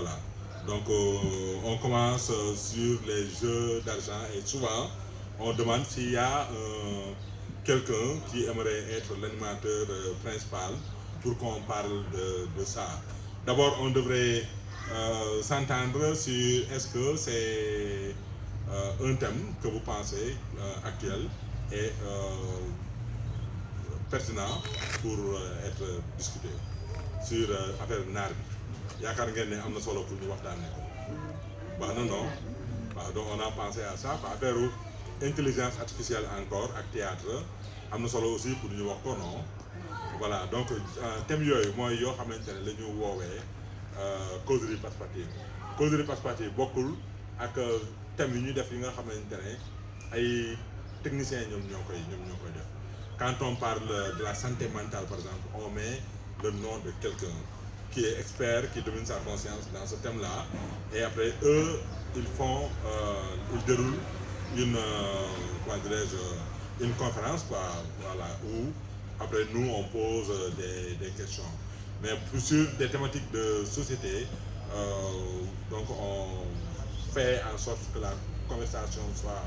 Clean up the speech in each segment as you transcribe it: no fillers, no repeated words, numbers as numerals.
voilà. Donc on commence sur les jeux d'argent et souvent on demande s'il y a quelqu'un qui aimerait être l'animateur principal pour qu'on parle de ça. D'abord, on devrait s'entendre sur est-ce que c'est un thème que vous pensez actuel et pertinent pour être discuté sur affaire naar bi yaakaar ngeen ne am na solo pour ñu waxtaanee ko waaw non donc on a pensé à ça affaire intelligence artificielle encore ak théâtre am na solo aussi pour ñu wax ko non voilà donc thème yooyu mooy yoo xamante ne la ñu woowee causerie participative bokkul ak thème yi ñuy def yi nga xamante ne ay techniciens ñoom ñoo koy def. Quand on parle de la santé mentale par exemple, on met le nom de quelqu'un qui est expert, qui domine sa conscience dans ce thème-là, et après eux ils déroulent une conférence voilà, où après nous on pose des questions. Mais plus sur des thématiques de société, donc on fait en sorte que la conversation soit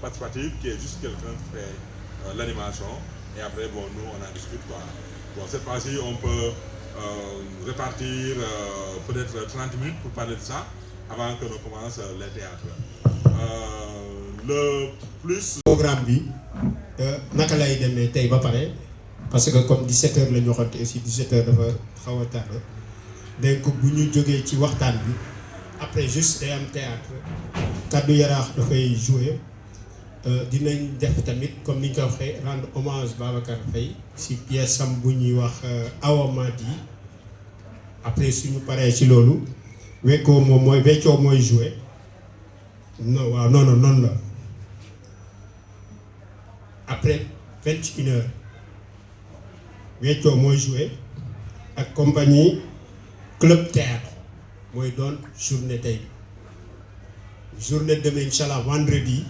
participative, qu'il y ait juste quelqu'un qui fait l'animation, et après nous on en discute quoi. Bon, cette fois-ci on peut répartir peut-être 30 minutes pour parler de ça avant que nous commence les théâtres. Le plus programme bi naka lay demee tey ba pare parce que comme 17h la ñu waxante aussi 17h dafa xaw a tardé donc bu ñu jógee ci waxtaan bi après juste day am théâtre Kaddu Yaraax dafay jouer dinañ def tamit comme ni ñu ko waxee rendre hommage Babacar Faye si pièce am bu ñuy wax Awa Madi après suñu paree ci loolu Weccoo mooy jouer non la après 21h Weccoo mooy jouer ak compagnie Club Théâtre mooy doon journée tey journée demain inchallah vendredi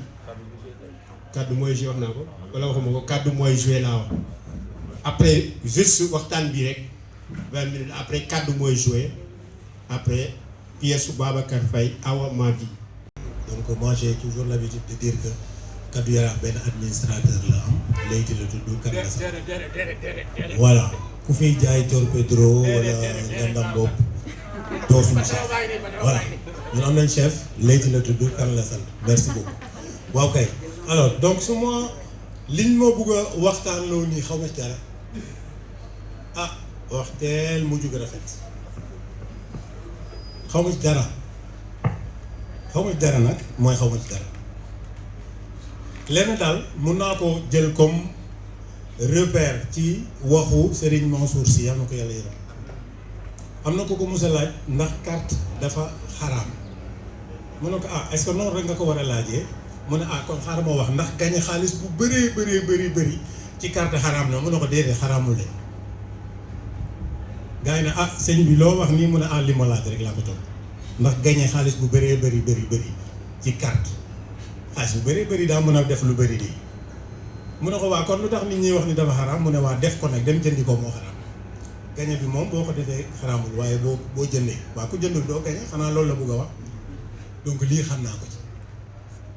kaddu mooy joué wax naa ko wala waxuma ko kaddu mooy joué laa wax après juste waxtaan bi rek 20 minutes après kaddu mooy joué après pièce su Babacar Faye Awa Ma Vie. Donc moi j'ai toujours l'habitude de dire que Kaddu Yaraax benn administrateur la am léegi la tudd kan la sax voilà ku fiy jaay torpédro wala ngandam bopp doo suñu chef voilà ñun am nañ chef léegi la tudd kan la sant merci beaucoup waaw kay. Alors donc su ma liñ ma bëgg a waxtaan loo nii xaw ma ci dara waxteel mu jug rafet xaw ma ci dara nag mooy xaw ma ci dara lenn daal mun naa ko jël comme repère ci waxu Serigne Mansour Sy yal na ko yàlla yërëm am na ko mos a laaj ndax carte dafa xaraam mu ne ko est-ce que noonu rek nga ko war a laajee. mu ne kon xaaral ma wax ndax gañe xaalis bu bëri ci carte xaraam na mu ne ko déedéet xaraamul de gars yi ne sëñ bi loo wax nii mu ne li ma laaj rek laa ko toog ndax gañe xaalis bu bëri ci carte xaalis bu bëri daa mën a def lu bëri lii mu ne ko waa kon lu tax nit ñi wax ni dafa xaraam mu ne waa def ko nag dem jëndi ko moo xaraam gañe bi moom boo ko defee xaraamul waaye boo jëndee waa ku jëndul doo gañe xanaa loolu la bëgg a wax donc lii xam naa ko ci.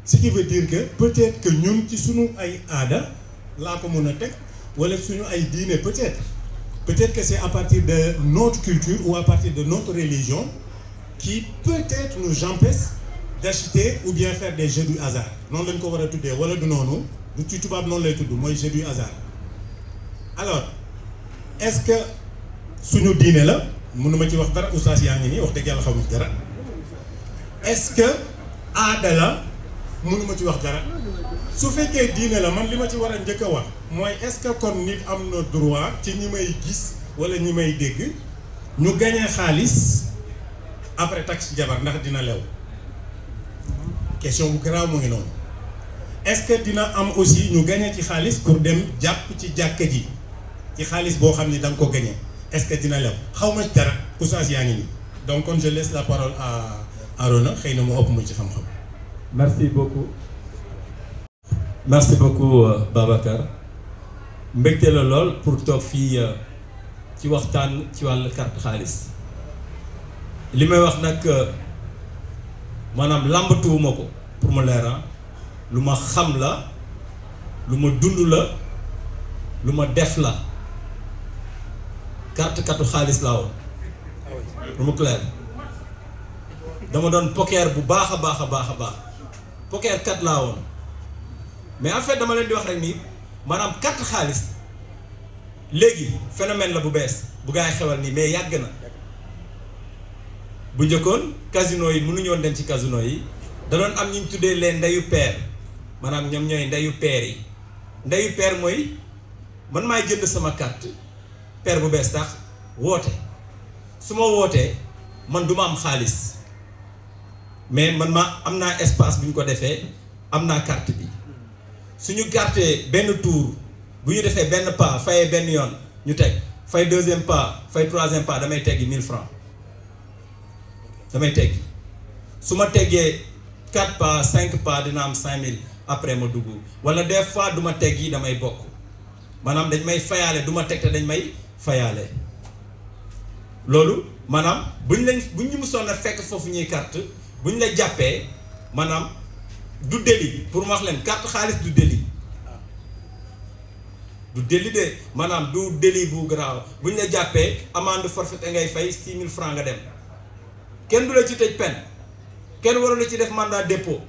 Ce qui veut dire que peut-être que ñun ci suñu ay aada laa ko mën a teg wala suñu ay diine peut-être que c'est à partir de notre culture ou à partir de notre religion qui peut-être nous empêche d'acheter ou bien faire des jeux du hasard noonu lañ ko war a tuddee wala du noonu du ci tubaab noonu lay tudd mooy jeu du hasard. Alors est-ce que suñu diine la mënuma ci wax dara oustaz yaa ngi nii wax dëgg yàlla xamuñ dara est-ce que aada la. mënuma ci wax dara su fekkee diine la man li ma ci war a njëkk a wax mooy est-ce que kon nit am na droit ci ñi may gis wala ñi may dégg ñu gañee xaalis après tax ci jabar ndax dina lew question bu garaaw mu ngi noonu est-ce que dina am aussi ñu gañee ci xaalis pour dem jàpp ci jàkka ji ci xaalis boo xam ni da nga ko gañee est-ce que dina lew xaw ma ci dara oustaz yaa ngi nii donc kon je laisse la parole à Arona xëy na mu ëpp ma ci xam-xam. Merci beaucoup Babacar mbégte la lool pour toog fii ci waxtaan ci wàllu carte xaalis li may wax nag maanaam làmbatuwuma ko pour mu leer lu ma xam la lu ma dund la lu ma def la carte katu xaalis laa woon pour mu clair dama doon poker bu baax a baax a baax a baax poker kat laa woon mais en fait dama leen di wax rek nii maanaam carte xaalis léegi phénomène la bu bees bu gaa yi xewal nii mais yàgg na bu njëkkoon casino yi mënuñu woon dem ci casino yi da doon am ñu ñu tuddee leen ndeyu peer maanaam ñoom ñooy ndeyu peer yi ndeyu peer mooy man maay jënd sama carte peer bu bees tax woote su ma wootee man du ma am xaalis mais man ma am naa espace bu ñu ko defee am naa carte bi suñu carte benn tour bu ñu defee benn pas fayee benn yoon ñu teg fay deuxième pas fay troisième pas damay teggi 1000 francs damay teggi su ma teggee 4 pas 5 pas dina am 5000 après ma dugg wala des fois du ma teggi damay bokk maanaam dañ may fayaale du ma teg te dañ may fayaale loolu maanaam buñ ñu musoon a fekk foofu ñuy carte buñ la jàppee maanaam du délit pour ma wax leen carte xaalis du délit de maanaam du délit bu grave buñ la jàppee amende forfaitaire ngay fay 6000 francs nga dem kenn du la ci tëj peine kenn waru la ci def mandat dépôt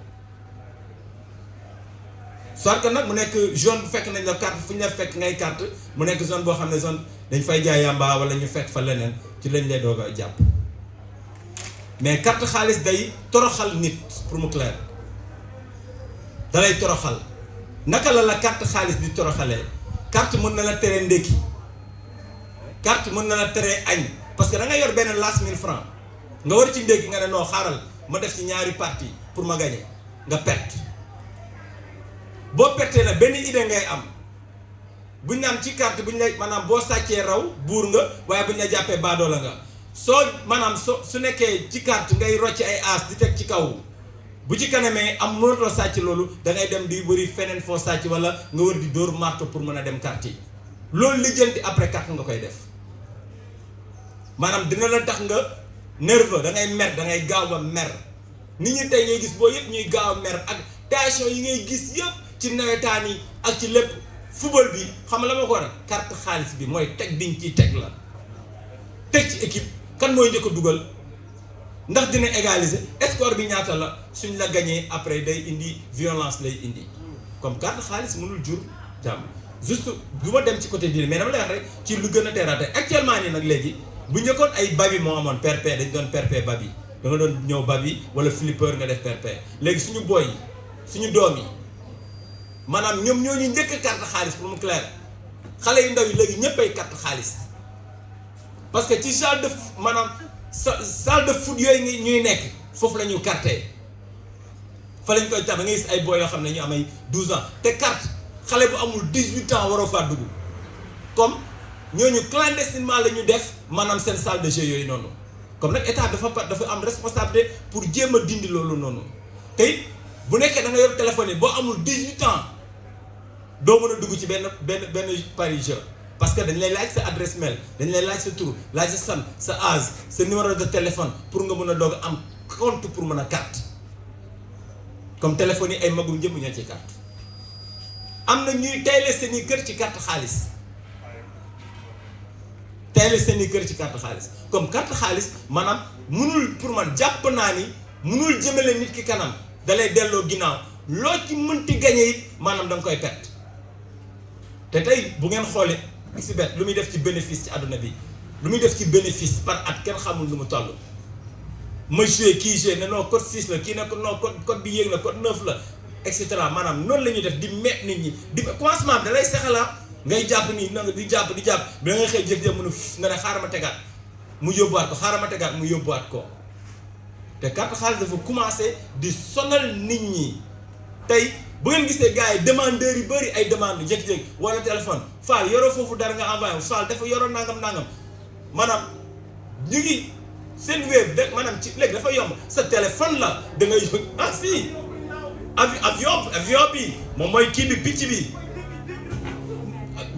soit que nag mu nekk zone bu fekk nañ la carte fu ñu la fekk ngay carte mu nekk zone boo xam ne zone dañ fay jaay yamba wala ñu fekk fa leneen ci lañ lay doog a jàpp mais carte xaalis day toroxal nit pour mu clair dalay toroxal naka la carte xaalis di toroxalee carte mën na la tere ndékki carte mën na la tere añ parce que da nga yor benn laas 1000 francs nga war ci ndékki nga ne non xaaral ma def ci ñaari partie pour ma gagner nga perte boo pertee na benn idée ngay am buñ naan ci carte buñ la maanaam boo sàccee raw buur nga waaye buñ la jàppee baadoola nga soo maanaam su nekkee ci carte ngay rocc ay aas di teg ci kaw bu ci kanamee am mënatoo sàcc loolu da ngay dem di wëri feneen foo sàcc wala nga wër di dóor marto pour mën a dem carte yi loolu lijjanti après carte nga koy def maanaam dina la tax nga nerveux da ngay mer da ngay gaaw ba mer nit ñi tey ngay gis boo yëpp ñuy gaaw a mer ak tension yi ngay gis yëpp ci nawetaan yi ak ci lépp football bi xam nga la ma ko waral carte xaalis bi mooy teg biñ ciy teg la teg ci équipe kan mooy njëkk a dugal ndax dina égaliser score bi ñaata la suñ la gagné après day indi violence lay indi comme carte xaalis mënul jur jàmm juste du ma dem ci côté bii mais dama lay wax rek ci lu gën a teeraate actuellement nii nag léegi bu njëkkoon ay babi moo amoon perpé dañ doon perpé babi da nga doon ñëw babi wala flipper nga def perpé léegi suñu boy yi suñu doom yi maanaam ñoom ñoo ñu njëkk carte xaalis pour mu clair xale yu ndaw yi léegi ñëpp ay carte xaalis parce que ci salle de maanaam salle de foot yooyu ñuy nekk foofu la ñu carte fa lañ koy tax da ngay gis ay boy yoo xam ne ñu am ay 12 ans te carte xale bu amul 18 ans waroo faa dugg comme ñooñu clandestinement la ñu def maanaam seen salle de jeu yooyu noonu comme nag état dafa am responsabilité pour jéem a dindi loolu noonu tey bu nekkee da nga yor téléphone yi boo amul 18 ans doo mën a dugg ci benn pari jeu parce que dañ lay laaj sa adresse mail dañ lay laaj sa tur laaj sa sant sa âge sa numéro de téléphone pour nga mën a doog am compte pour mën a carte comme téléphone yi ay magum jëm ñoo ci carte am na ñuy tayle seen i kër ci carte xaalis tayle seen i kër ci carte xaalis comme carte xaalis maanaam munul pour man jàpp naa ni munul jëmale nit ki kanam dalay delloo ginnaaw loo ci mënti gañe it maanaam da nga koy perte te tey bu ngeen xoolee xbet lu muy def ci bénéfice ci àdduna bi lu muy def ci bénéfice par at kenn xamul lu mu toll ma joué kii joué ne non code 6 la kii ne ko non code bi yéeg na code 9 la et cetera maanaam noonu la ñuy def di met nit ñi di commencement bi da lay sexalaa ngay jàpp nii na nga di jàpp bi da ngay xëy jëg mën a nga ne xaaral ma tegaat mu yóbbuwaat ko xaaral ma tegaat mu yóbbuwaat ko te carte xaalis dafa commencé di sonal nit ñi tey bu ngeen gisee gars yi demandeurs yu bëri ay demande jékki-jékki wala téléphone Fall yoroo foofu dara nga envoyé Fall dafa yoroo nangam maanaam ñu ngi seen web de maanaam ci léegi dafa yomb sa téléphone la da ngay yëg si avion bi moom mooy kii bi picc bi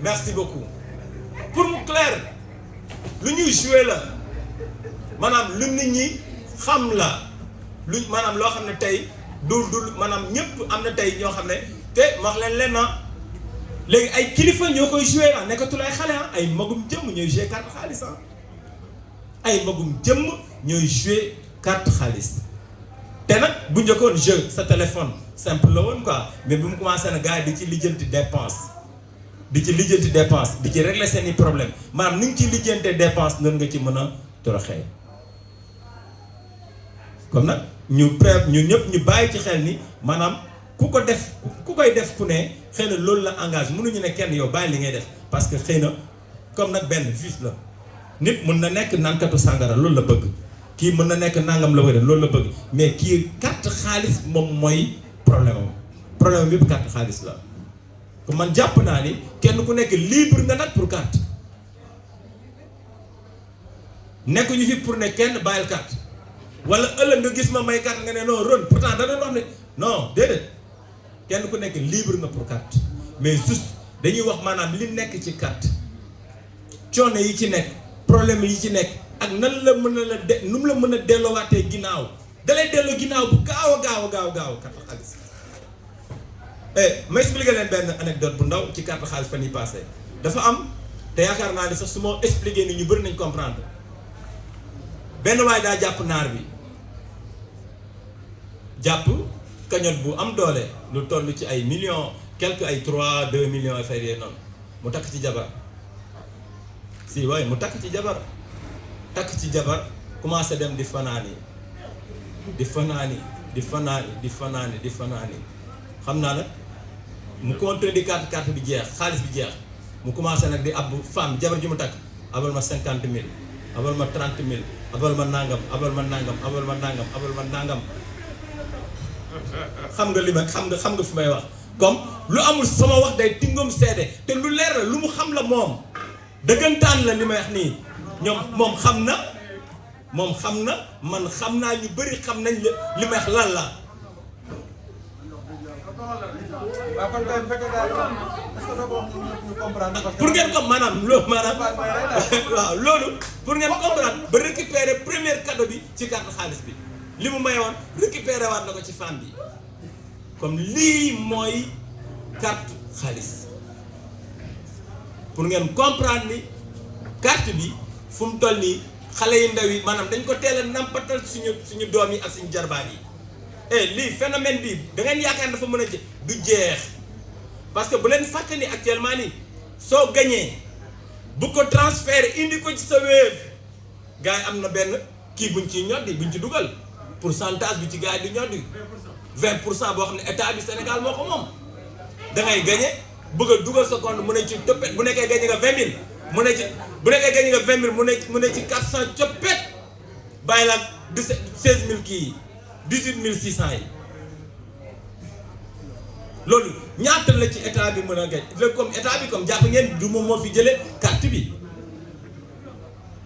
merci beaucoup pour mu clair lu ñuy jouer la maanaam lu nit ñi xam la lu maanaam loo xam ne tey dul maanaam ñëpp am na tey ñoo xam ne te wax leen na léegi ay kilifa ñoo koy joué ah nekkatul ay xale ah ay magum jëmm ñooy joué carte xaalis ah ay magum jëmm ñooy joué carte xaalis te nag bu njëkkoon jeu sa téléphone simple la woon quoi mais bu mu commencé na gars yi di ci lijjanti dépense di ci régler seeni problème maanaam ni nga ci lijjantee dépense noonu nga ci mën a toroxee comme nag ñun ñëpp ñu bàyyi ci xel ni maanaam ku koy def ku ne xëy na loolu la engage mënuñu ne kenn yow bàyyi li ngay def parce que xëy na comme nag benn vice la nit mën na nekk nankatu sàngara loolu la bëgg kii mën na nekk nangam la wér loolu la bëgg mais kii carte xaalis moom mooy problème bi yëpp carte xaalis la ko man jàpp naa ni kenn ku nekk libre nga nag pour carte nekkuñu fi pour ne kenn bàyyil carte wala ëllëg nga gis ma may carte nga ne non ron pourtant da doon wax ne non déedéet kenn ku nekk libre nga pour carte mais juste dañuy wax maanaam li nekk ci carte coono yi ci nekk problème yi ci nekk ak nan la mën a nu mu la mën a delloowaatee ginnaaw dalay delloo ginnaaw bu gaaw a carte xaalis ma expliqué leen benn anecdote bu ndaw ci carte xaalis fan yi passé dafa am te yaakaar naa ni sax su ma expliqué ni ñu bëri nañ comprendre benn waay daa jàpp naar bi jàpp cagnotte bu am doole lu toll ci ay millions quelque ay 2 millions affaire yee noonu mu takk ci jabar si waaye mu takk ci jabar commencé dem di fanaani xam naa nag mu compté di carte bi jeex xaalis bi jeex mu commencé nag di ab femme jabar ji mu takk abal ma 50 000 abal ma 30 000 abal ma nangam xam nga li ma xam nga fi may wax comme lu amul sama wax day tingom seede te lu leer la lu mu xam la moom dëggantaan la li may wax nii moom xam na man xam naa ñu bëri xam nañ li may wax lan la. pour ngeen ko maanaam waaw loolu pour ngeen comprendre ba récupérer premier cadeau bi ci carte xaalis bi li mu mayoon récupérer waat na ko ci femme bi comme lii mooy carte xaalis pour ngeen comprendre ni carte bi fu mu toll nii xale yu ndaw yi maanaam dañ ko teel a nampatal suñu doom yi ak suñu jarbaat yi lii phénomène bi da ngeen yaakaar dafa mën a du jeex parce que bu leen fàtte ni actuellement ni soo gañee bu ko transféré indi ko ci sa Wave gars yi am na benn kii buñ ci ñoddi buñ ci dugal pourcentage bi ci gars yi di ñoddi 20% boo xam ne état bi Sénégal moo ko moom da ngay gañe bëgg a dugal sa compte mu ne ci toppet bu nekkee gañe nga 20 000 mu ne ci bu nekkee gañe nga 20 000 mu ne ci 400 coppet bàyyi la 16 000 kii 18 600 yi loolu ñaata la ci état bi mën a gañ léegi comme état bi comme jàpp ngeen du moom moo fi jëlee carte bi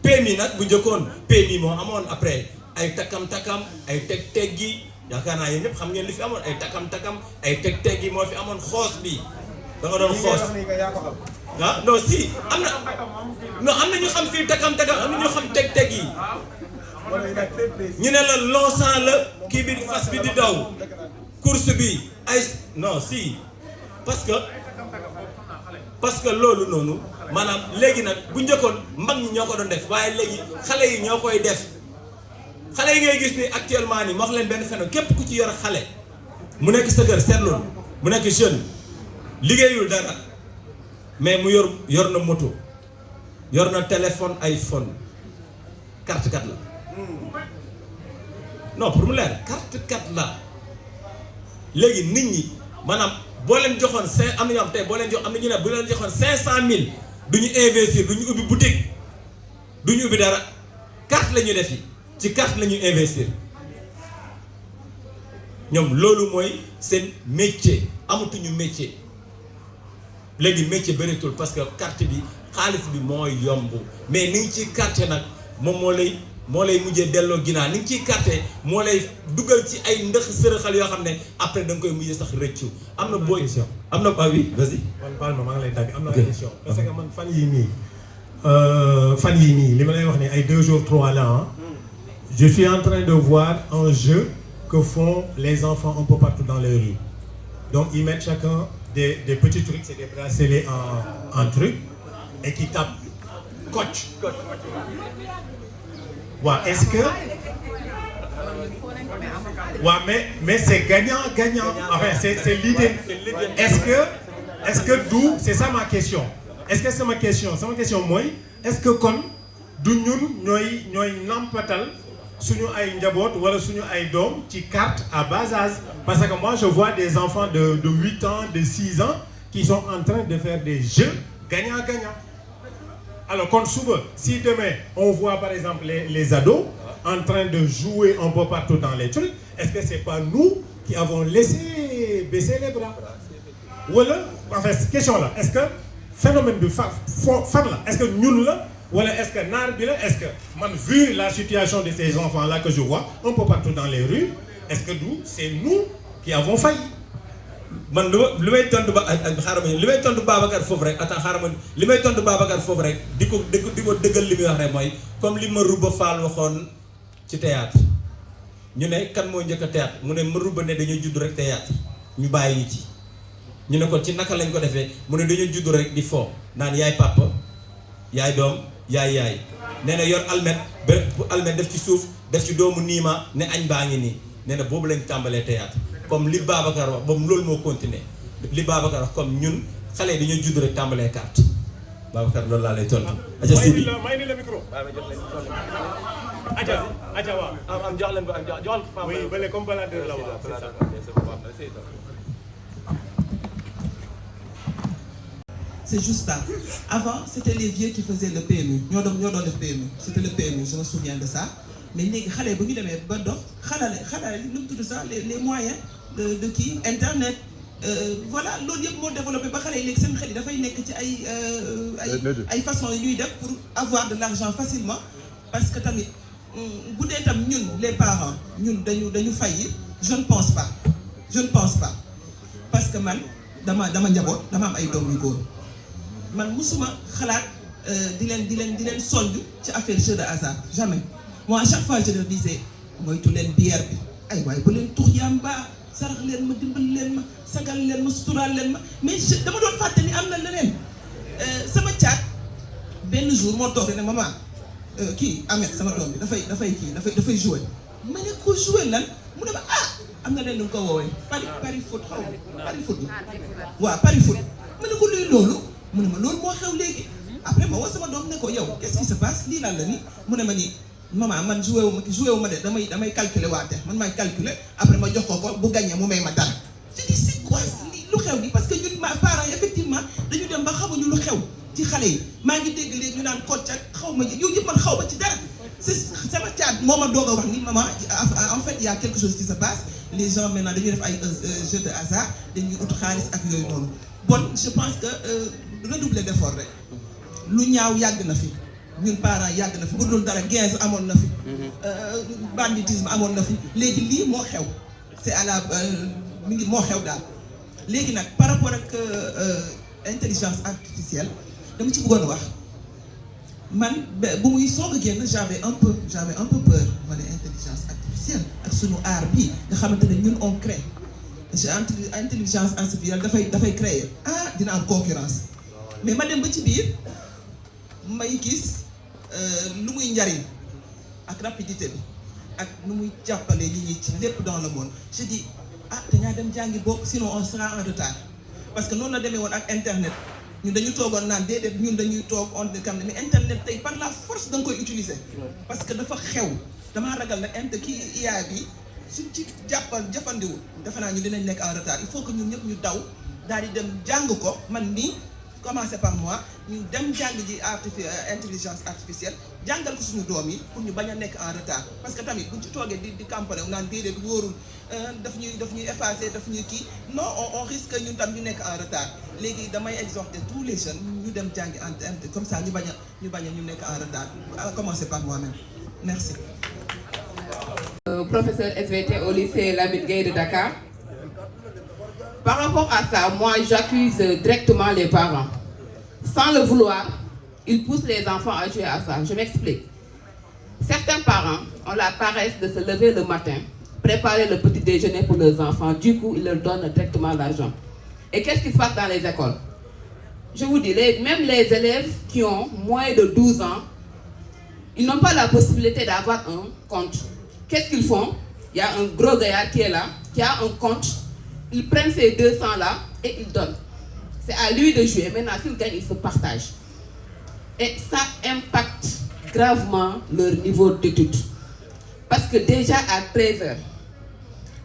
PMI nag bu njëkkoon PMI moo amoon après ay takam ay teg gi yaakaar naa yéen ñëpp xam ngeen li fi amoon ay takam ay teg yi moo fi amoon xoos bi da nga doon xoos non si am na ñu xam fii takam am na ñu xam teg yi ñu ne la longchamp la kii bi fas bi di daw course bi ay non si parce que loolu noonu maanaam léegi nag bu njëkkoon mag ñi ñoo ko doon def waaye léegi xale yi ñoo koy def xale yi ngay gis ni actuellement ni ma wax leen benn phénomène képp ku ci yor xale mu nekk sa kër seetlu mu nekk jeune liggéeyul dara mais mu yor na moto yor na téléphone iPhone carte kat la non pour mu leer carte kat la léegi nit ñi maanaam boo leen joxoon am na ñoo xam tey boo leen jox am na ñu ne bu leen joxoon 500 000 du ñu investir du ñu ubbi boutique du ñu ubbi dara carte la ñuy def yi ci carte la ñuy investir ñoom loolu mooy seen métier amatuñu métier léegi métier bëreetul parce que carte bi xaalis bi mooy yomb mais ni ngi ci carte nag moom moo lay mujjee delloo ginnaaw ni ngi ciy carte moo lay dugal ci ay ndëx sërëxal yoo xam ne après da nga koy mujjee sax rëccu am na boo question am na ah oui vas-y. man baal ma maa ngi lay dagg am na question parce que man fan yii nii li ma lay wax ni ay 2 jours 3 la je suis en train de voir un jeu que font les enfants un peu partout dans les rues. Donc ils mettent chacun des petits trucs, c'est des bracelets en truc, et qui tapent coach. Ouais, est-ce que... Ouais, mais c'est gagnant. Enfin, c'est l'idée. Est-ce que d'où, c'est ça ma question. Est-ce que c'est ma question? C'est ma question, moi. Est-ce que comme du ñun ñooy nampatal suñu ay njaboot wala suñu ay doom ci carte à bas âge? Parce que moi je vois des enfants de 8 ans, de 6 ans qui sont en train de faire des jeux gagnant-gagnant. Alors comme souvent, si demain on voit par exemple les ados en train de jouer un peu partout dans les trucs, est-ce que c'est pas nous qui avons laissé baisser les bras? Voilà, enfin cette question là, est-ce que phénomène de fan là, est-ce que ñun la wala est-ce que naar bi la, est-ce que man vu la situation de ces enfants là que je vois un peu partout dans les rues, est-ce que c'est nous qui avons failli? man li may tontu ba xaaral ma li may tontu Babacar foofu rek attends xaaral ma li may tontu Babacar foofu rek di ko dëggal li muy wax rek mooy comme li Marouba Fall waxoon ci théâtre ñu ne kan moo njëkk a théâtre mu ne Marouba ne dañoo judd rek théâtre ñu bàyyi ñu ci ñu ne ko ci naka lañ ko defee mu ne dañoo judd rek di fo naan yaay papa yaay doom yaay nee na yor almet ba bu almet def ci suuf def ci doomu niima ne añ baa ngi nii nee na boobu lañ tàmbalee théâtre comme li Babacar wax boobu loolu moo continué li Babacar wax comme ñun xale yi dañoo judd rek tàmbalee carte Babacar loolu laa lay tontu. aja Sidi may ni la micro. aja waaw. am jox leen ko am jox ko. oui bële comme baladeur la waaw c'est ça. C'est juste ça. Avant, c'était les vieux qui faisaient le PMU. Nous avons le PMU. C'était le PMU, je me souviens de ça. Mais les les moyens de qui? Internet. Voilà, l'audio mode développé par les façons pour avoir de l'argent facilement. Parce que nous, les parents, nous faillir. Je ne pense pas. Parce que man, dans ma man musuma xalaat di leen sonju ci affaire jeu de hasard jamais. Moi à chaque fois je leur disais moytu leen bière bi ay waay bu leen tux yamba sarax leen ma dimbal leen ma sagal leen ma suturaal leen ma mais dama doon fàtte ni am na leneen sama caat benn jour moo toog ne maman kii Ahmed sama doom bi dafay jouer ma ne ko jouer lan mu ne ma am na leen lu ko woowee pari foot xaw pari foot waaw pari foot ma ne ko luy loolu mu ne ma loolu moo xew léegi après ma woo sama doom ne ko yow qu'est-ce qui se passe lii lan la ni mu ne ma ni maman man joué wu ma de damay calculer waate man may calculer après ma jox ko bu gagné mu may ma dara. je dis c'est quoi lu xew ni parce que ñun parents yi effectivement dañu dem ba xamuñu lu xew ci xale yi maa ngi dégg léegi ñu naan coach ak xaw ma yow yëpp man xaw ma ci dara c'est sama caat moo ma doog a wax ni maman en fait il y a quelque chose qui se passe les gens maintenant dañuy def ay jeu de hasard dañuy ut xaalis ak yooyu noonu. Bon, je pense que redoubler d'effort rek lu ñaaw yàgg na fi ñun parents yàgg na fi bu dul dara guerre amoon na fi banditisme amoon na fi léegi lii moo xew c'est à la mi ngi moo xew daal léegi nag par rapport ak intelligence artificielle dama ci bëggoon wax man bu muy soog a génn j'avais un peu peur ma ne intelligence artificielle ak sunu art bi nga xamante ne ñun on crée intelligence artificielle dafay créer dina am concurrence mais ma dem ba ci biir may gis lu muy njariñ ak rapidité bi ak nu muy jàppale nit ñi ci lépp dans le monde je dis dañaa dem jàngi bokk sinon on sera en retard parce que noonu la demee woon ak internet ñun dañu toogoon naan déedéet ñun dañuy toog on kam mais internet tey par la force da nga koy utiliser parce que dafa xew damaa ragal nag kii IA bi suñ ci jëfandiwul defe naa ñu dinañ nekk en retard il faut que ñun ñëpp ñu daw daal di dem jàng ko man nii commencer par moi ñu dem jàng ji intelligence artificielle jàngal ko suñu doom yi pour ñu bañ a nekk en retard parce que tamit buñ ci toogee di campagne naan déedéet wóorul daf ñuy effacer daf ñuy kii non on risque ñun tam ñu nekk en retard léegi damay exhorter tous les jeunes ñu dem jàngi comme ça ñu bañ a ñu nekk en retard à commencer par moi-même merci. Professeur SVT au lycée Lamine Gueye de Dakar. Par rapport à ça, moi j'accuse directement les parents. Sans le vouloir, ils poussent les enfants à jouer à ça. Je m'explique. Certains parents ont la paresse de se lever le matin, préparer le petit déjeuner pour leurs enfants. Du coup, ils leur donnent directement l'argent. Et qu'est-ce qui se passe dans les écoles? Je vous dis, même les élèves qui ont moins de 12 ans, ils n'ont pas la possibilité d'avoir un compte. Qu'est-ce qu'ils font? Il y a un gros gaillard qui est là, qui a un compte. Ils prennent ces 200 là et ils donnent. C'est à lui de jouer. Maintenant, s'il gagne, il se partage. Et ça impacte gravement leur niveau d'études. Parce que déjà à 13h,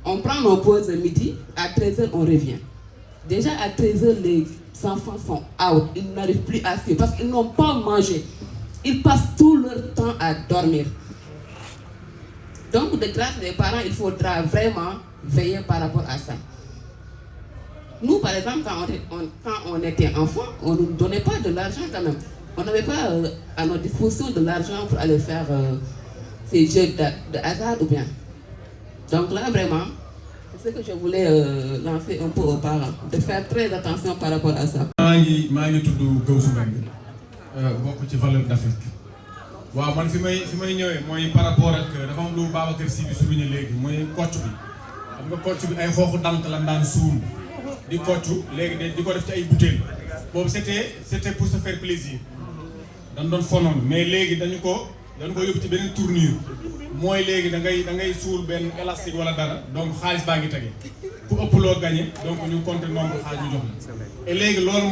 on prend nos pauses midi, à 13h, on revient. Déjà à 13h, les enfants sont out. Ils n'arrivent plus à suivre parce qu'ils n'ont pas mangé. Ils passent tout leur temps à dormir. Donc, de grâce des parents, il faudra vraiment veiller par rapport à ça. Nous, par exemple, quand on était enfant, on ne nous donnait pas de l'argent quand même. On n'avait pas à notre disposition de l'argent pour aller faire ces jeux de hasard ou bien. Donc là, vraiment, c'est ce que je voulais lancer un peu aux parents, de faire très attention par rapport à ça. Je suis tudd Gawsu Mbengue bokk ci valeur d'Afrique waaw man fi may ñëwee mooy par rapport ak dafa am lu Babacar Sy bi souligné léegi mooy kocc bi xam nga kocc bi ay xooxu dànk la daan suul di kocc léegi di ko def ci ay bouteilles boobu c'était pour se faire plaisir dañ doon fonoon mais léegi dañu ko yóbbu ci beneen tournure mooy léegi da ngay suul benn élastique wala dara donc xaalis baa ngi tege ku ëpp loo gagné donc ñu compter nombre xaalis ñu jox la et léegi loolu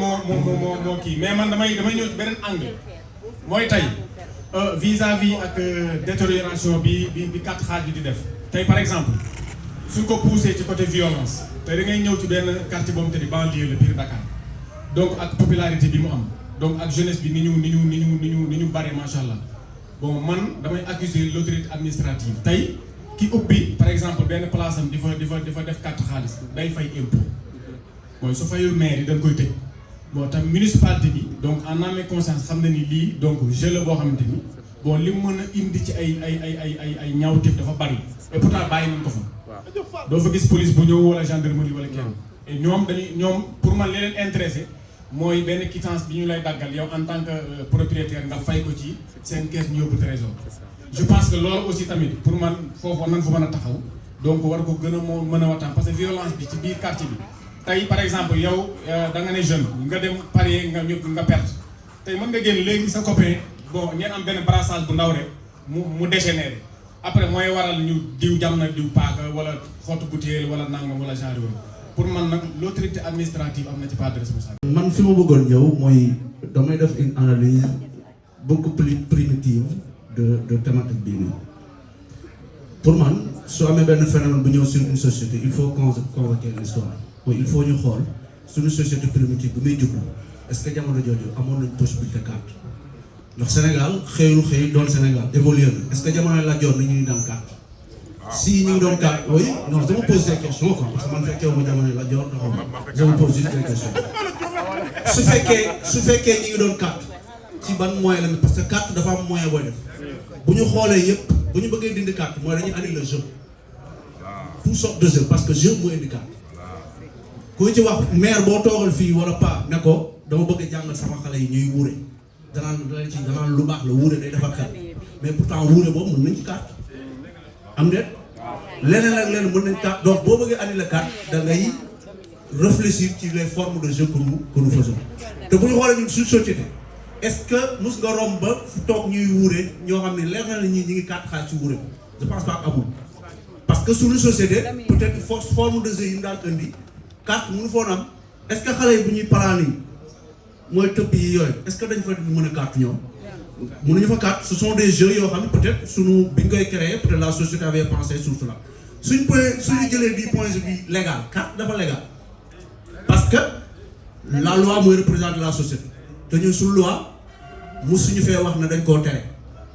moo kii mais man damay ñëw ci beneen angle mooy tey vis-à-vis ak détérioration bi carte xaalis bi di def tey par exemple suñ ko poussé ci côté violence tey da ngay ñëw ci benn quartier boobu te di banlieue la biir Dakar donc ak popularité bi mu am donc ak jeunesse bi ni ñu bare macha allah bon man damay accuser l'autorité administrative tey ki ubbi par exemple benn place am di fa def carte xaalis day fay impôt mooy su fayul maire yi dañ koy tëj bon tam municipalité bi donc en âme et conscience xam na ni lii donc jeu la boo xamante ni bon li mu mën a indi ci ay ñaawteef dafa bari et pourtant bàyyi nañ ko fa doo fa gis police bu ñëw wala gendarmerie wala kenn et ñoom pour man li leen intéressé mooy benn quittance bi ñu lay daggal yow en tant que propriétaire nga fay ko ci seen caisse ñu yóbbu trésor je pense que loolu aussi tamit pour man foofu nan fa mën a taxaw donc war ko gën a mën a waxtaan parce que violence bi ci biir quartier bi tey par exemple yow da nga ne jeune nga dem parier nga perte tey mën nga génn léegi sa copain bon ngeen am benn brassage bu ndaw rek mu dégénéré après mooy waral ñu diw jam na diw paaka wala xottu butéel wala nangam wala genre yooyu pour man nag l'autorité administrative am na ci part de responsabilité. man fi ma bëggoon ñëw mooy damay def une analyse beaucoup plus primitive de thématique bii nii pour man soo amee benn phénomène bu ñëw sur une société il faut convoquer l'histoire mooy il faut ñu xool suñu société primitive bi muy jublu est-ce que jamono jooju amoon nañ possibilité carte ndax Sénégal xëy doon Sénégal évolué na est-ce que jamono la joor nañu ñu daan carte si ñu ngi doon carte oui non je me pose des questions quoi parce que man fekkee wu ma jamono la joor taxaw je me pose juste des questions su fekkee ñi ngi doon carte ci ban moyen la parce que carte dafa am moyen booy def bu ñu xoolee yëpp bu ñu bëggee dindi carte mooy dañuy andi le jeu tout sorte de jeu parce que jeu moo indi carte ku ci wax maire boo toogal fii wala pas ne ko dama bëgg a jàngal sama xale yi ñuy wuure danaan lu baax la wuure day defar xel mais pourtant wuure boobu mën nañ ci carte am nga leneen ak leneen mën nañ carte donc boo bëggee andi la carte da ngay réfléchir ci les formes de jeu que nous faisons te bu ñu xoolee ñun suñu société est-ce que mus nga romb ba fu toog ñuy wuure ñoo xam ne leer na la ñi ngi carte xaalis ci wuure je pense pas amul parce que suñu société peut-être forme de jeu yi mu daan indi carte mënu foon am est-ce que xale yi bu ñuy planning mooy tëpp yi yooyu est-ce que dañ fa mën a carte ñoom mënuñu fa carte ce sont des jeux yoo xam ne peut-être suñu bi ñu koy créer peut-être la société avait pensé sur cela suñu jëlee du point de vue légal carte dafa légal parce que la loi mooy représenter la société te ñun suñu loi musuñu fee wax ne dañ koo tere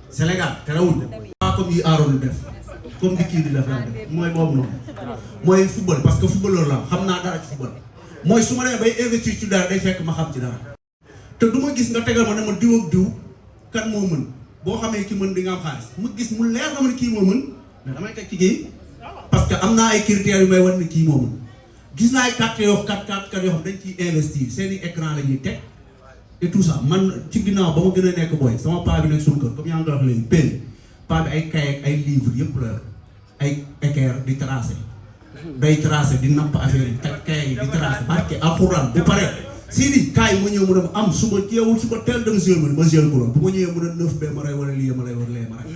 c'est légal terewul pas comme yi aaroon def comme di kii di def mooy boobu noonu mooy football parce que footballeur la xam naa dara ci football mooy su ma demee bay investir ci dara day fekk ma xam ci dara te du ma gis nga tegal ma ne ma diw ak diw kan moo mën boo xamee ki mën di nga am xaalis ma gis mu leer na ma ne kii moo mën mais damay teg ci kii parce que am naa ay critères yu may wan ne kii moo mën gis naa ay carte yoo xam dañ ciy investir seen i écran la ñuy teg et tout ça man ci ginnaaw ba ma gën a nekk booy sama paa bi nekk suñu kër comme yaa ngi wax léegi paa bi ay cahier ak ay livres yëpp la ay équerre di tracé day tracé di napp affaire yi teg cahier yi di tracé barke alxuraan bu pare Sidi kaay ma ñëw mu ne ma am suba yeewul suba teel dem gérer ma gérer ko bu ma ñëwee mu ne 9B ma rey wala lii ma rey wala lee ma rey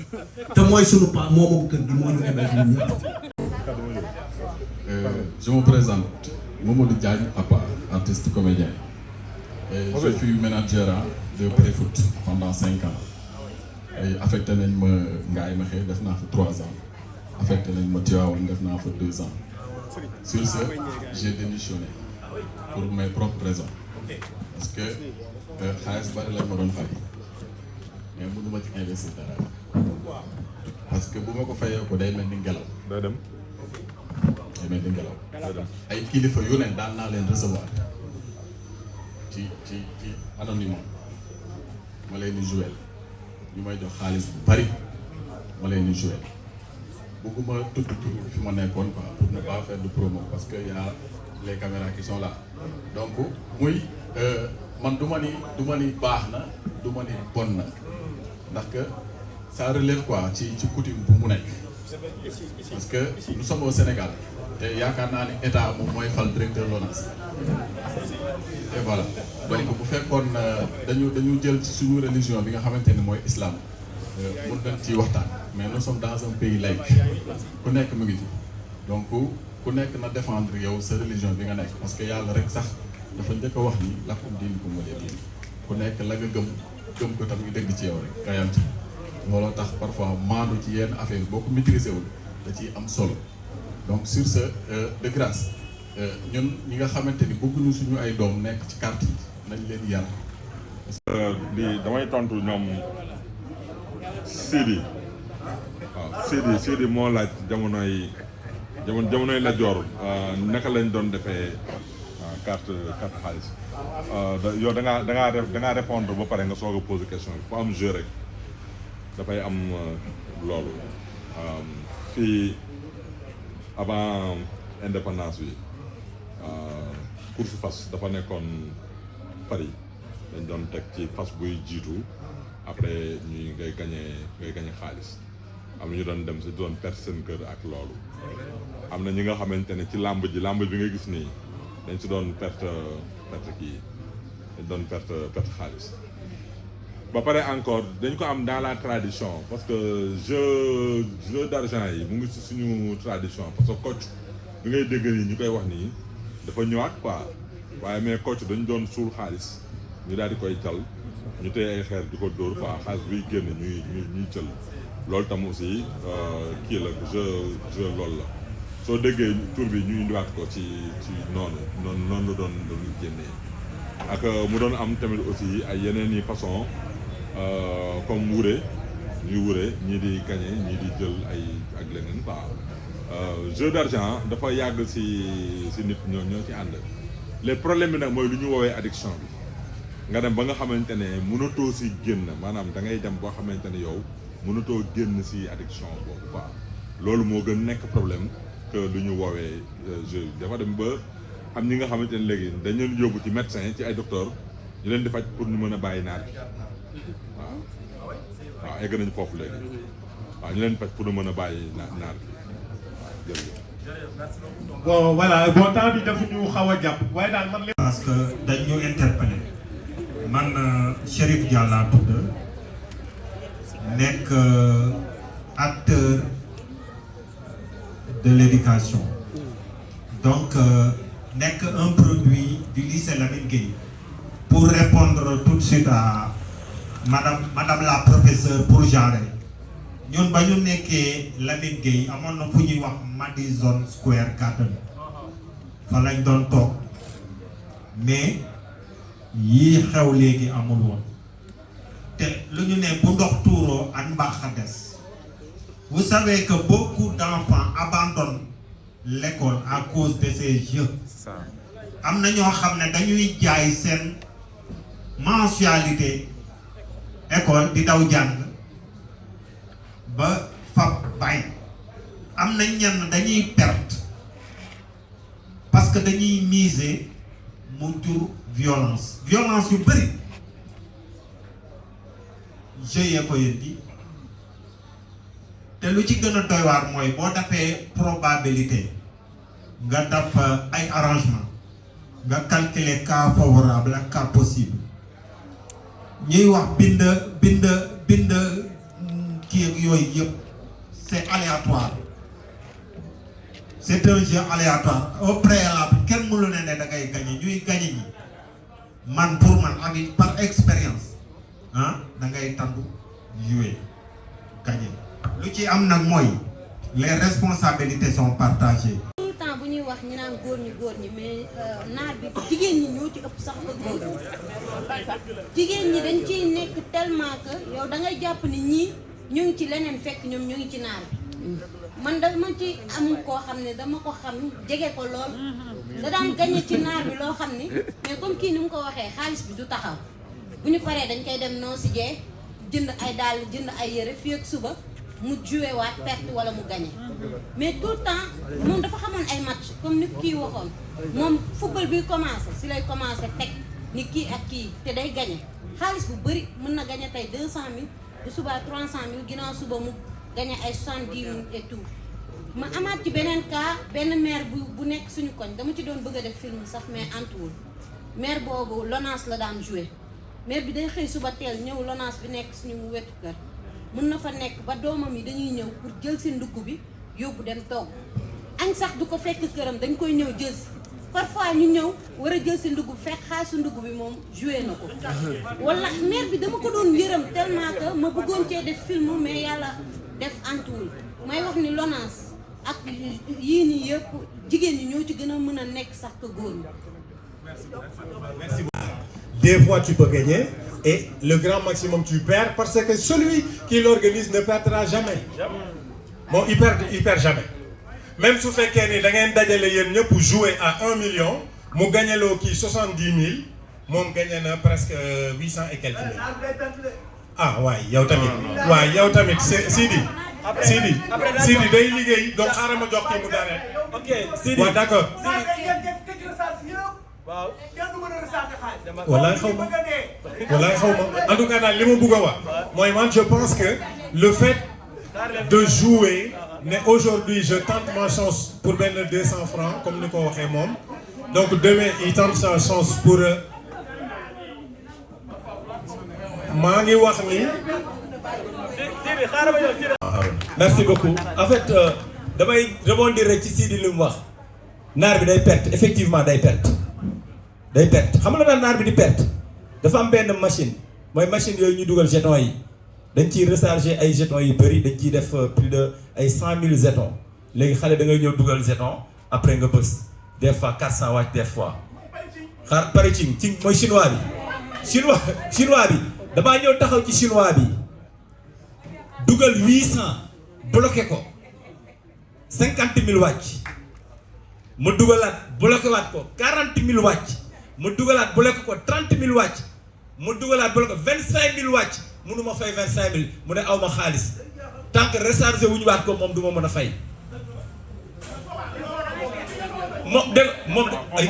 te mooy sunu paa moo moom kër gi moo ñu ebal ñun ñëpp. Je me présente, Mamadou Diagne Apa, artiste comédien. Et je suis manager de pré-foot pendant 5 ans. Et affecté nañ ma Ngaye Mekhe def naa fa 3 ans. Affecté nañ ma Tivaouane def naa fa 2 ans. Sur ce, j'ai démissionné pour mes propres raisons. Parce que xaalis bari lañ ma doon fay. Mais mënu ma ci investir dara. Parce que bu ma ko fayee ko day mel ni ngelaw. day dem. mel ni ngelaw ay kilifa yu ne daan naa leen recevoir ci anonyme ma leen di jouer ñu may jox xaalis bu bari ma leen di jouer bëgguma tudd fi ma nekkoon quoi pour ne pas faire de promo parce que y a les caméras qui sont là donc muy man du ma ni baax na du ma ni bon na ndax que ça relève quoi ci coutume bu mu nekk parce que nous sommes au Sénégal te yaakaar naa ne état moom mooy fal directeur LONASE et voilà donc bu fekkoon dañu jël ci suñu religion bi nga xamante ni mooy islam mun nañ ci waxtaan mais nous sommes dans un pays laïque ku nekk mu ngi fi donc ku nekk na défendre yow sa religion bi nga nekk parce que yàlla rek sax dafa njëkk a wax ni lakum diinukum waliya diin ku nekk la nga gëm ko tam ngi dëgg ci yow rek kayam ci looloo tax parfois maandu ci yenn affaire boo ko maîtriser wul da ciy am solo donc sur ce de grâce ñun ñi nga xamante ni bëgguñu suñu ay doom nekk ci carte yi nañ leen yar. damay tontu ñoom Sidi waaw Sidi moo laaj jamonoy la joor naka lañ doon defee carte xaalis yow da ngaa répondre ba pare nga soog a poser question bi fu am jeu rek dafay am loolu fii avant indépendance bi course fas dafa nekkoon Paris dañ doon teg ci fas buy jiitu après ngay gañe xaalis am na ñu doon dem si doon perte seen kër ak loolu am na ñi nga xamante ne ci làmb bi nga gis nii dañ si doon perte kii dañ doon perte xaalis ba pare encore dañ ko am dans la tradition parce que jeu d'argent yi mu ngi ci suñu tradition parce que Kocc bi ngay dégg nii ñu koy wax nii dafa ñëwaat quoi waaye mais Kocc dañ doon suul xaalis ñu daal di koy cal ñu tey ay xeer di ko dóor quoi xaalis buy génn ñuy jël loolu tam aussi kii la jeu loolu la soo déggee tur bi ñu indiwaat ko ci noonu la doon génnee ak mu doon am tamit aussi ay yeneen i façon comme wure ñii di gagné ñii di jël ay ak leneen quoi jeu d'argent dafa yàgg si nit ñoo ci ànd les problèmes bi nag mooy lu ñu woowee addiction bi nga dem ba nga xamante ne mënatoo si génn maanaam da ngay dem boo xamante ne yow mënatoo génn si addiction boobu quoi loolu moo gën nekk problème que lu ñu woowee jeu dafa dem ba am ñi nga xamante ne léegi dañ leen yóbbu ci médecin ci ay docteur ñu leen di faj pour ñu mën a bàyyi naar bi waaw egg nañ foofu léegi waaw ñu leen faj pour ñu mën a bàyyi naar bi waaw jërëjëf. bon voilà bon temps bi dafa ñu xaw a jàpp waaye daal man. parce que dañ ñu interpellé man Chérif Diallo tudd nekk acteur de l'éducation donc nekk un produit du lycée Lamine Gueye pour répondre tout de suite à madame la professeure pour genre ñun ba ñu nekkee Lamine Gueye amoon na fu ñuy wax Madison Square Garden fa lañ doon toog mais yii xew léegi amul woon te lu ñu ne bu ndox tuuroo an mbaax a des. Vous savez que beaucoup d'enfants abandonnent l'école à cause de ces jeux. am na ñoo xam ne dañuy jaay seen mensualité école di daw jàng ba fab bay am na ñenn dañuy perte parce que dañuy miser mu jur violence yu bëri. 'Jeux yi ko indi te lu ci gën a doy waar mooy boo defee probabilité nga def ay arrangement nga calculer cas favorable ak cas possible ñuy wax bind kii ak yooyu yëpp c'est aléatoire c'est un jeu aléatoire au préalable kenn mënu ne da ngay gagné ñuy gagné ñi man pour man ak par expérience ah da ngay tàndu jouer gagné lu ci am nag mooy les responsabilités sont partagées. tout le temps bu ñuy wax ñu naan góor ñi mais naar bi jigéen ñi ñoo ci ëpp sax ko góor jigéen ñi dañ ciy nekk tellement que yow da ngay jàpp ni ñii ñu ngi ci leneen fekk ñoom ñu ngi ci naar bi man dama ci am koo xam ne dama ko xam jege ko lool da daan gagné ci naar bi loo xam ni mais comme kii ni mu ko waxee xaalis bi du taxaw bu ñu paree dañ koy dem noo si jee jënd ay dàll jënd ay yére fii ak suba mu joué waat perte wala mu gagné mais tout le temps moom dafa xamoon ay match comme ni kii waxoon moom football bi commencé si lay commencé teg ni kii ak kii te day gagné xaalis bu bëri mën na gagné tey 200 000 bu subaa 300 000 ginnaaw suba mu gagné ay 70 000 et tout. ma amaat ci beneen cas benn maire bu nekk suñu koñ dama ci doon bëgg a def film sax mais antuwul maire boobu LONASE la daan joué maire bi day xëy suba teel ñëw LONASE bi nekk suñu wetu kër mën na fa nekk ba doomam yi dañuy ñëw pour jël si ndugg bi yóbbu dem togg añ sax du ko fekk këram dañ koy ñëw jël si parfois ñu ñëw war a jël si ndugg bi fekk xaalisu ndugg bi moom joué na ko wala maire bi dama ko doon yërëm tellement que ma bëggoon cee def film mais yàlla def antuwul may wax ni LONASE ak yii nii yëpp jigéen ñi ñoo ci gën a mën a nekk sax que góor ñi. Merci beaucoup. Des fois tu peux gagner et le grand maximum tu perds parce que celui qui l'organise ne perdra jamais. Bon, il perd jamais. Même su fekkee ni da ngeen dajale yéen ñëpp jouer à 1 million mu gagné loo kii 70 000 moom gagné na presque 800 et quelques mille. Ah waay yow tamit. waay yow tamit Sidi. Sidi day liggéey donc xaaral ma jox kii mu daaneel. ok Sidi waaw d'accord. waaw walaay xaw ma en tout cas daal li ma bëgg a wax mooy man je pense que le fait de jouer ne aujourd'hui je tente ma chance pour benn 200 francs comme ni ko waxee moom donc demain il tente sa chance pour maa ngi wax ni. merci beaucoup en fait damay rebondir rek ci Sidi li mu wax naar bi day perte effectivement day perte xam nga daal naar bi di perte dafa am benn machine mooy machine yooyu ñu dugal jetons yi dañ ciy recharger ay jetons yu bëri dañ ciy def plus de ay 100 000 jetons léegi xale da ngay ñëw dugal jeton après nga bës des fois 400 wàcc des fois xaar pare ci mooy chinois bi damaa ñëw taxaw ci chinois bi dugal 800 bloqué ko 50 000 wàcc ma dugalaat bloqué waat ko 40 000 wàcc ma dugalaat bloqué ko 30 000 wàcc ma dugalaat bloqué ko 25 000 wàcc mënu ma fay 25 000 mu ne aw ma xaalis tant que rechargé wu ñu waat ko moom du ma mën a fay. moom dégg moom ay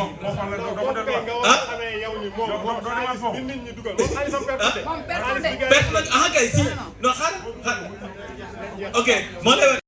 perte la kay si non xaar ok moo lay